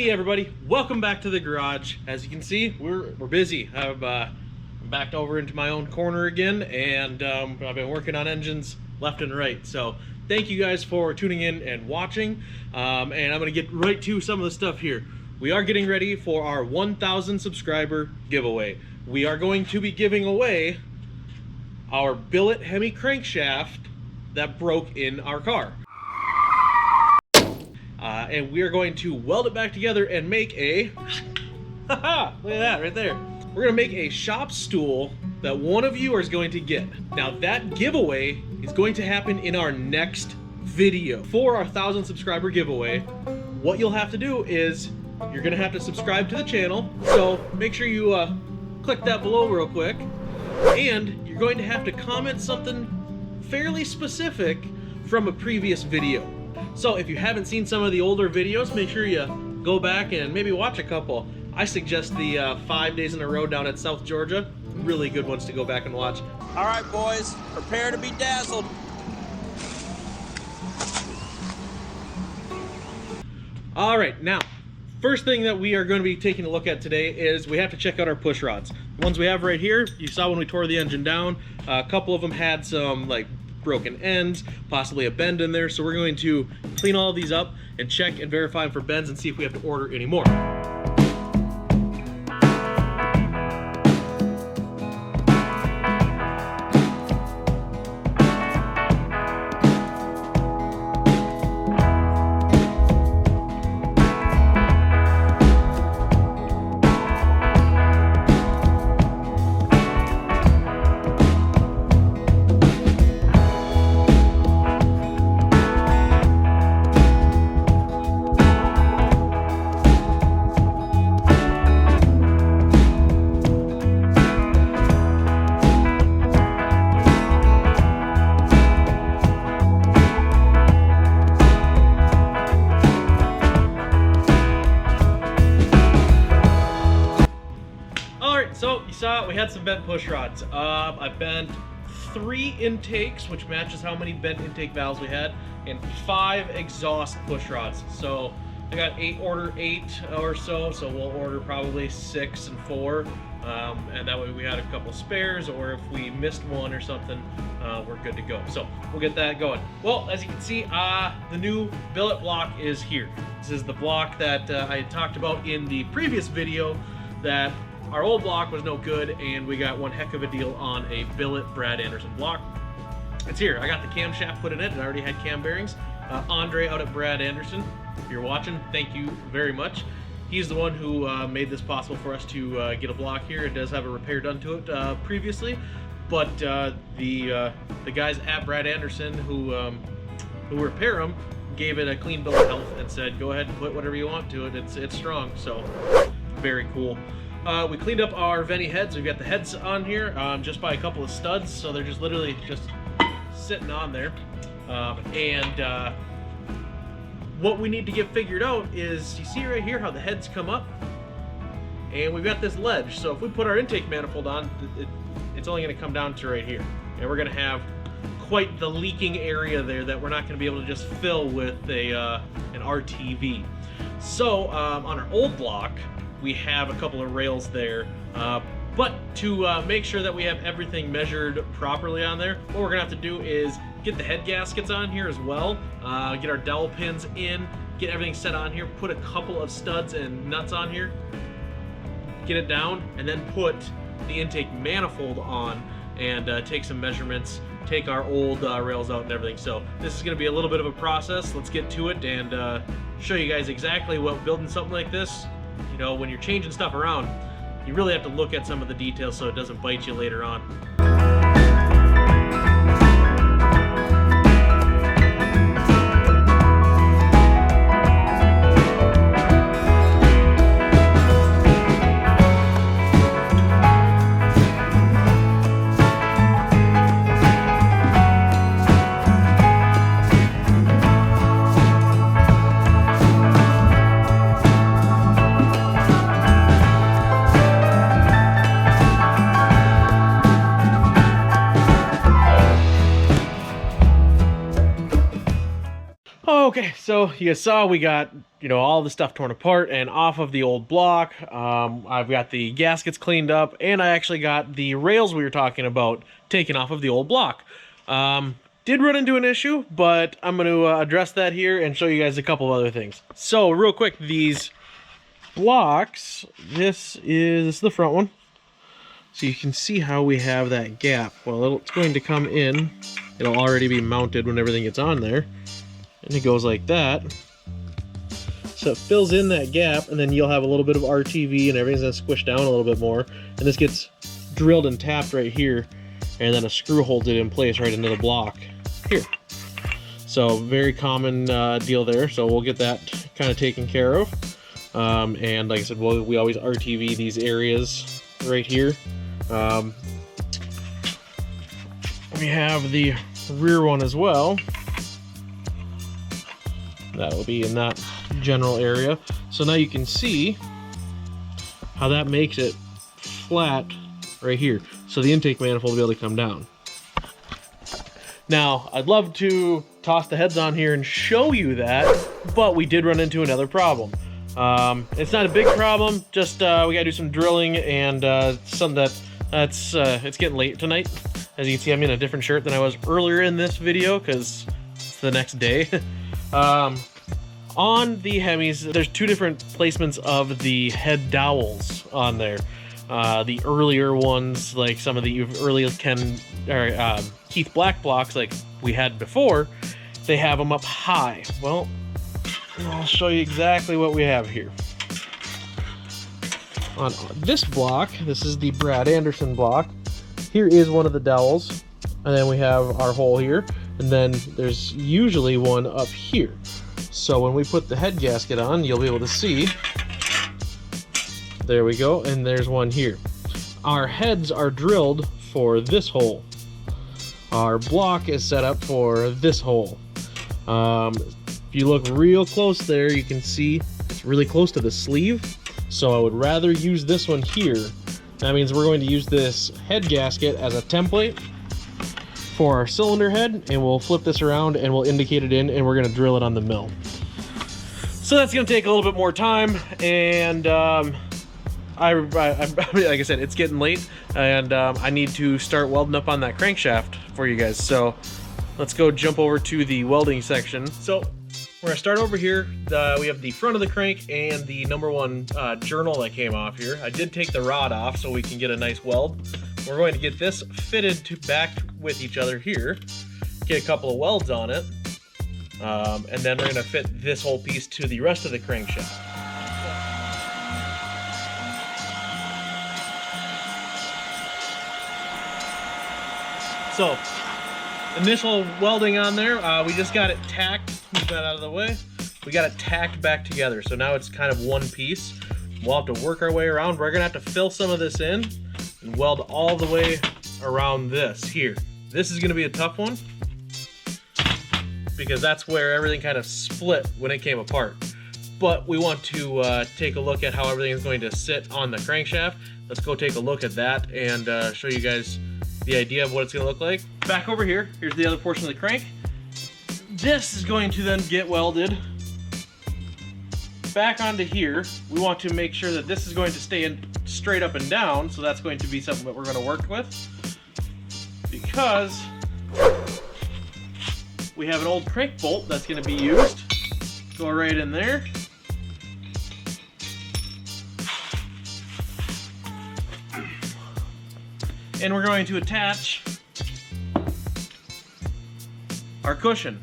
Hey everybody, welcome back to the garage. As you can see, we're busy. I'm backed over into my own corner again, and I've been working on engines left and right. So thank you guys for tuning in and watching. And I'm gonna get right to some of the stuff here. We are getting ready for our 1,000 subscriber giveaway. We are going to be giving away our billet Hemi crankshaft that broke in our car. And we are going to weld it back together and make a, haha, look at that right there. We're gonna make a shop stool that one of you is going to get. Now that giveaway is going to happen in our next video. For our 1,000 subscriber giveaway, what you'll have to do is you're gonna have to subscribe to the channel. So make sure you click that below real quick. And you're going to have to comment something fairly specific from a previous video. So if you haven't seen some of the older videos, make sure you go back and maybe watch a couple. I suggest the 5 days in a row down at South Georgia. Really good ones to go back and watch. All right, boys, prepare to be dazzled. All right, now, first thing that we are going to be taking a look at today is we have to check out our push rods. The ones we have right here, you saw when we tore the engine down, a couple of them had some like broken ends, possibly a bend in there. So we're going to clean all of these up and check and verify them for bends and see if we have to order any more. So you saw we had some bent push rods. I bent 3 intakes, which matches how many bent intake valves we had, and 5 exhaust push rods. So I got order 8 or so we'll order probably 6 and 4, and that way we had a couple spares, or if we missed one or something, we're good to go. So we'll get that going. Well, as you can see, the new billet block is here. This is the block that I had talked about in the previous video, that our old block was no good, and we got one heck of a deal on a billet Brad Anderson block. It's here. I got the camshaft put in it. It already had cam bearings. Andre out at Brad Anderson, if you're watching, thank you very much. He's the one who made this possible for us to get a block here. It does have a repair done to it previously, but the guys at Brad Anderson who repair them gave it a clean bill of health and said, go ahead and put whatever you want to it. It's strong. So very cool. We cleaned up our Veni heads. We've got the heads on here just by a couple of studs, so they're just literally just sitting on there. What we need to get figured out is, you see right here how the heads come up, and we've got this ledge. So if we put our intake manifold on, it's only going to come down to right here, and we're going to have quite the leaking area there that we're not going to be able to just fill with an RTV. So on our old block, we have a couple of rails there, but to make sure that we have everything measured properly on there, what we're gonna have to do is get the head gaskets on here as well, get our dowel pins in, get everything set on here, put a couple of studs and nuts on here, get it down, and then put the intake manifold on and take some measurements, take our old rails out and everything. So this is gonna be a little bit of a process. Let's get to it and show you guys exactly what building something like this. You know, when you're changing stuff around, you really have to look at some of the details so it doesn't bite you later on. Okay, so you guys saw we got, you know, all the stuff torn apart and off of the old block. I've got the gaskets cleaned up, and I actually got the rails we were talking about taken off of the old block. Did run into an issue, but I'm going to address that here and show you guys a couple of other things. So real quick, these blocks, this is the front one. So you can see how we have that gap. Well, it's going to come in. It'll already be mounted when everything gets on there. And it goes like that. So it fills in that gap, and then you'll have a little bit of RTV and everything's gonna squish down a little bit more. And this gets drilled and tapped right here, and then a screw holds it in place right into the block here. So very common deal there. So we'll get that kind of taken care of. And like I said, we always RTV these areas right here. We have the rear one as well. That'll be in that general area. So now you can see how that makes it flat right here. So the intake manifold will be able to come down. Now, I'd love to toss the heads on here and show you that, but we did run into another problem. It's not a big problem, just we gotta do some drilling and it's getting late tonight. As you can see, I'm in a different shirt than I was earlier in this video because it's the next day. On the Hemis, there's two different placements of the head dowels on there. The earlier ones, like some of the early Keith Black blocks like we had before, they have them up high. Well, I'll show you exactly what we have here. On this block, this is the Brad Anderson block. Here is one of the dowels, and then we have our hole here, and then there's usually one up here. So when we put the head gasket on, you'll be able to see, there we go, and there's one here. Our heads are drilled for this hole. Our block is set up for this hole. If you look real close there, you can see it's really close to the sleeve. So I would rather use this one here. That means we're going to use this head gasket as a template for our cylinder head, and we'll flip this around and we'll indicate it in, and we're going to drill it on the mill. So that's going to take a little bit more time, and like I said, it's getting late, and I need to start welding up on that crankshaft for you guys. So let's go jump over to the welding section. So we're going to start over here. We have the front of the crank and the #1 journal that came off here. I did take the rod off so we can get a nice weld. We're going to get this fitted back with each other here, get a couple of welds on it, and then we're going to fit this whole piece to the rest of the crankshaft. So, initial welding on there, we just got it tacked. Move that out of the way. We got it tacked back together, so now it's kind of one piece. We'll have to work our way around. We're gonna have to fill some of this in and weld all the way around this here. This is gonna be a tough one because that's where everything kind of split when it came apart. But we want to take a look at how everything is going to sit on the crankshaft. Let's go take a look at that and show you guys the idea of what it's gonna look like. Back over here, here's the other portion of the crank. This is going to then get welded back onto here. We want to make sure that this is going to stay in straight up and down, so that's going to be something that we're going to work with, because we have an old crank bolt that's going to be used. Go right in there. And we're going to attach our cushion.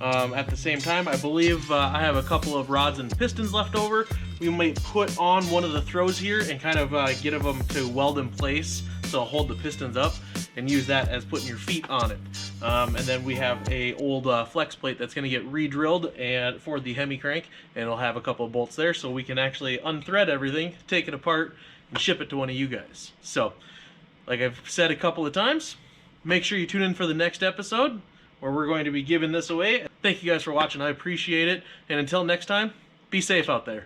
At the same time, I believe I have a couple of rods and pistons left over. We might put on one of the throws here and kind of get them to weld in place so it'll hold the pistons up, and use that as putting your feet on it. And then we have a old flex plate that's going to get re-drilled and for the Hemi crank, and it'll have a couple of bolts there so we can actually unthread everything, take it apart, and ship it to one of you guys. So, like I've said a couple of times, make sure you tune in for the next episode, where we're going to be giving this away. Thank you guys for watching. I appreciate it. And until next time, be safe out there.